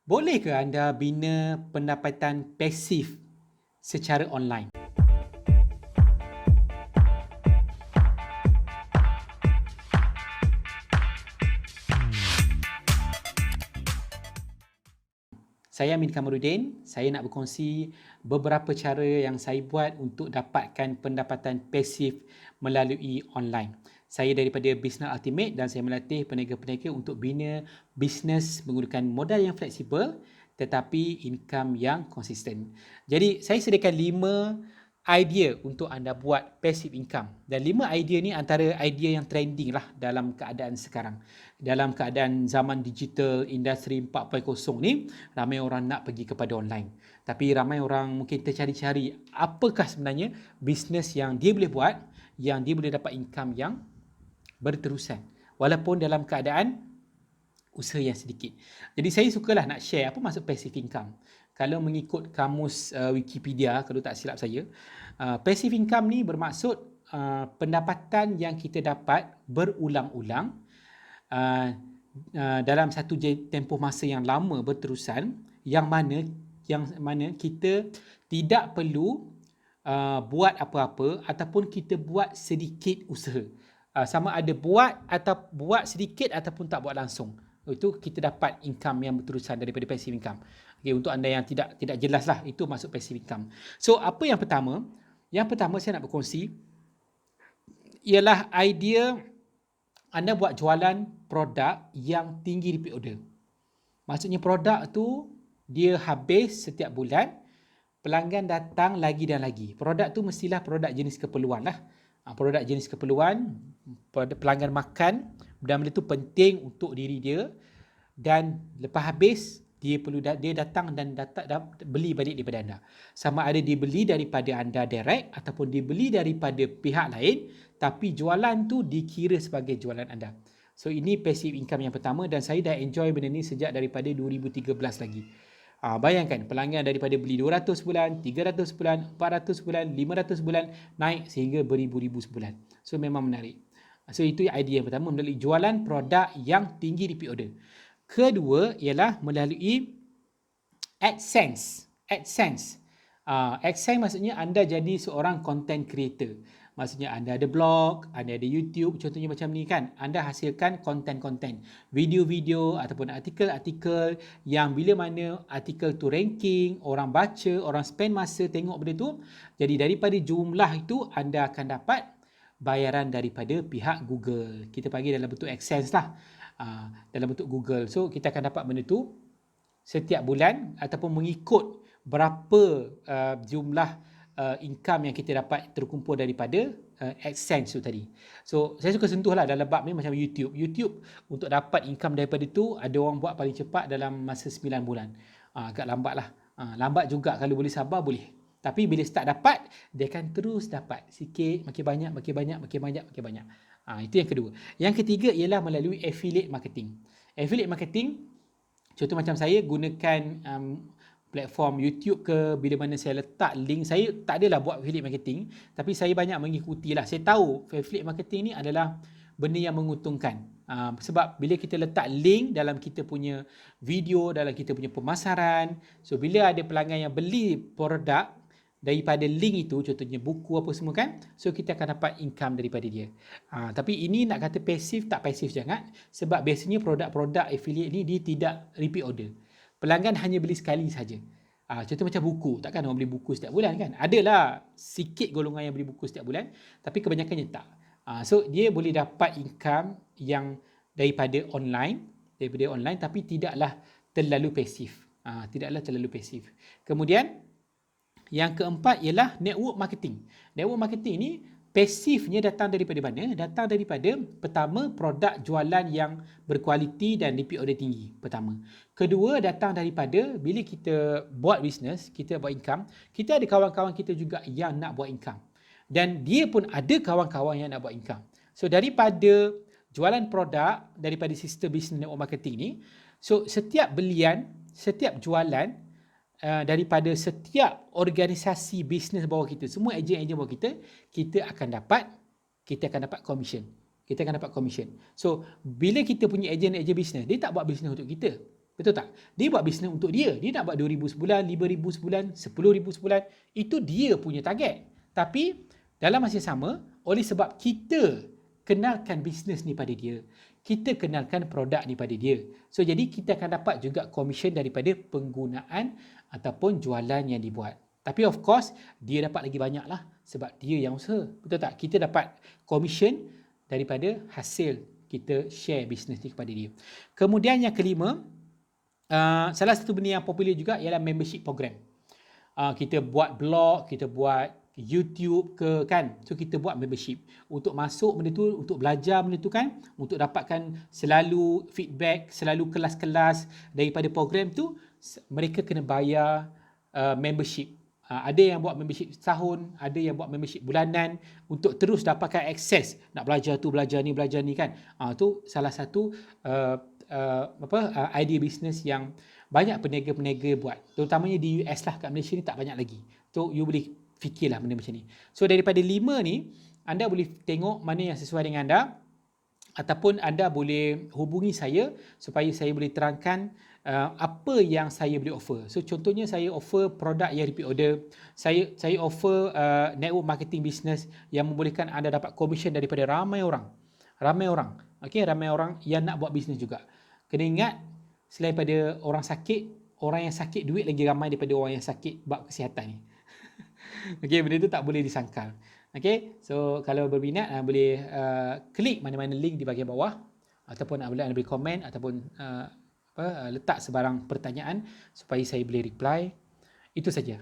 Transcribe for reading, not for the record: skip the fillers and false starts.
Boleh ke anda bina pendapatan pasif secara online? Saya Amin Kamarudin. Saya nak berkongsi beberapa cara yang saya buat untuk dapatkan pendapatan pasif melalui online. Saya daripada Business Ultimate dan saya melatih peniaga-peniaga untuk bina bisnes menggunakan modal yang fleksibel tetapi income yang konsisten. Jadi saya sediakan 5 idea untuk anda buat passive income. Dan 5 idea ni antara idea yang trending lah dalam keadaan sekarang. Dalam keadaan zaman digital, industri 4.0 ni, ramai orang nak pergi kepada online. Tapi ramai orang mungkin tercari-cari apakah sebenarnya bisnes yang dia boleh buat, yang dia boleh dapat income yang berterusan. Walaupun dalam keadaan usaha yang sedikit. Jadi saya sukalah nak share apa maksud passive income. Kalau mengikut kamus Wikipedia, kalau tak silap saya, passive income ni bermaksud pendapatan yang kita dapat berulang-ulang uh, dalam satu tempoh masa yang lama berterusan, yang mana kita tidak perlu buat apa-apa ataupun kita buat sedikit usaha. Sama ada buat sedikit ataupun tak buat langsung. Itu kita dapat income yang berterusan daripada passive income. Okay, untuk anda yang tidak jelas lah, itu maksud passive income. So, apa yang pertama? Yang pertama saya nak berkongsi ialah idea anda buat jualan produk yang tinggi repeat order. Maksudnya produk tu dia habis setiap bulan, pelanggan datang lagi dan lagi. Produk tu mestilah produk jenis keperluan lah. Produk jenis keperluan, pelanggan makan, dan benda tu penting untuk diri dia, dan lepas habis dia datang dan beli balik daripada anda. Sama ada dia beli daripada anda direct ataupun dia beli daripada pihak lain, tapi jualan tu dikira sebagai jualan anda. So ini passive income yang pertama dan saya dah enjoy benda ni sejak daripada 2013 lagi. Bayangkan pelanggan daripada beli 200 sebulan, 300 sebulan, 400 sebulan, 500 sebulan, naik sehingga beribu-ribu sebulan. So memang menarik. So itu idea yang pertama, melalui jualan produk yang tinggi repeat order. Kedua ialah melalui AdSense. AdSense maksudnya anda jadi seorang content creator. Maksudnya anda ada blog, anda ada YouTube, contohnya macam ni kan. Anda hasilkan konten-konten, video-video ataupun artikel-artikel yang bila mana artikel tu ranking, orang baca, orang spend masa tengok benda tu. Jadi daripada jumlah itu anda akan dapat bayaran daripada pihak Google. Kita panggil dalam bentuk AdSense lah. Dalam bentuk Google. So kita akan dapat benda tu setiap bulan ataupun mengikut berapa jumlah income yang kita dapat terkumpul daripada AdSense tu tadi. So saya suka sentuh lah dalam bab ni macam YouTube. YouTube untuk dapat income daripada tu ada orang buat paling cepat dalam masa 9 bulan. Agak lambat lah. Lambat juga, kalau boleh sabar boleh. Tapi bila start dapat, dia akan terus dapat sikit, makin banyak, makin banyak, makin banyak, makin banyak. Itu yang kedua. Yang ketiga ialah melalui affiliate marketing. Affiliate marketing, contoh macam saya gunakan platform YouTube ke, bila mana saya letak link, saya tak adalah buat affiliate marketing, tapi saya banyak mengikuti lah. Saya tahu affiliate marketing ni adalah benda yang menguntungkan. Sebab bila kita letak link dalam kita punya video, dalam kita punya pemasaran, so bila ada pelanggan yang beli produk daripada link itu, contohnya buku apa semua kan, so kita akan dapat income daripada dia. Tapi ini nak kata pasif, tak pasif jangan, sebab biasanya produk-produk affiliate ni dia tidak repeat order. Pelanggan hanya beli sekali saja. Contoh macam buku, takkan orang beli buku setiap bulan kan? Adalah sikit golongan yang beli buku setiap bulan, tapi kebanyakannya tak. So dia boleh dapat income yang daripada online, tapi tidaklah terlalu pasif. Kemudian yang keempat ialah network marketing. Network marketing ni pasifnya datang daripada mana? Datang daripada pertama, produk jualan yang berkualiti dan repeat order tinggi. Pertama. Kedua, datang daripada bila kita buat bisnes, kita buat income, kita ada kawan-kawan kita juga yang nak buat income. Dan dia pun ada kawan-kawan yang nak buat income. So daripada jualan produk, daripada sistem bisnes network marketing ni, so setiap belian, setiap jualan daripada setiap organisasi bisnes bawah kita, semua ejen-ejen bawah kita, kita akan dapat commission. So bila kita punya ejen-ejen bisnes, dia tak buat bisnes untuk kita. Betul tak? Dia buat bisnes untuk dia. Dia nak buat 2,000 sebulan, 5,000 sebulan, 10,000 sebulan. Itu dia punya target. Tapi dalam masa yang sama, oleh sebab kita kenalkan bisnes ni pada dia, kita kenalkan produk ni pada dia. So jadi kita akan dapat juga komisen daripada penggunaan ataupun jualan yang dibuat. Tapi of course, dia dapat lagi banyak lah sebab dia yang usaha. Betul tak? Kita dapat komisen daripada hasil kita share bisnes ni kepada dia. Kemudian yang kelima, salah satu benda yang popular juga ialah membership program. Kita buat blog, kita buat YouTube ke kan. So kita buat membership. Untuk masuk benda tu, untuk belajar benda tu kan, untuk dapatkan selalu feedback, selalu kelas-kelas daripada program tu, mereka kena bayar membership. Ada yang buat membership setahun, ada yang buat membership bulanan untuk terus dapatkan akses. Nak belajar tu, belajar ni kan. Tu salah satu idea bisnes yang banyak peniaga-peniaga buat. Terutamanya di US lah, kat Malaysia ni tak banyak lagi. So you boleh fikirlah benda macam ni. So daripada 5 ni, anda boleh tengok mana yang sesuai dengan anda, ataupun anda boleh hubungi saya supaya saya boleh terangkan apa yang saya boleh offer. So contohnya saya offer produk yang repeat order, saya offer network marketing business yang membolehkan anda dapat komisen daripada ramai orang. Ramai orang yang nak buat bisnes juga. Kena ingat, selain pada orang yang sakit duit lagi ramai daripada orang yang sakit bab kesihatan ni. Okey, benda tu tak boleh disangkal. Okey, so kalau berminat boleh klik mana-mana link di bahagian bawah, ataupun boleh anda beri komen, ataupun letak sebarang pertanyaan supaya saya boleh reply. Itu saja.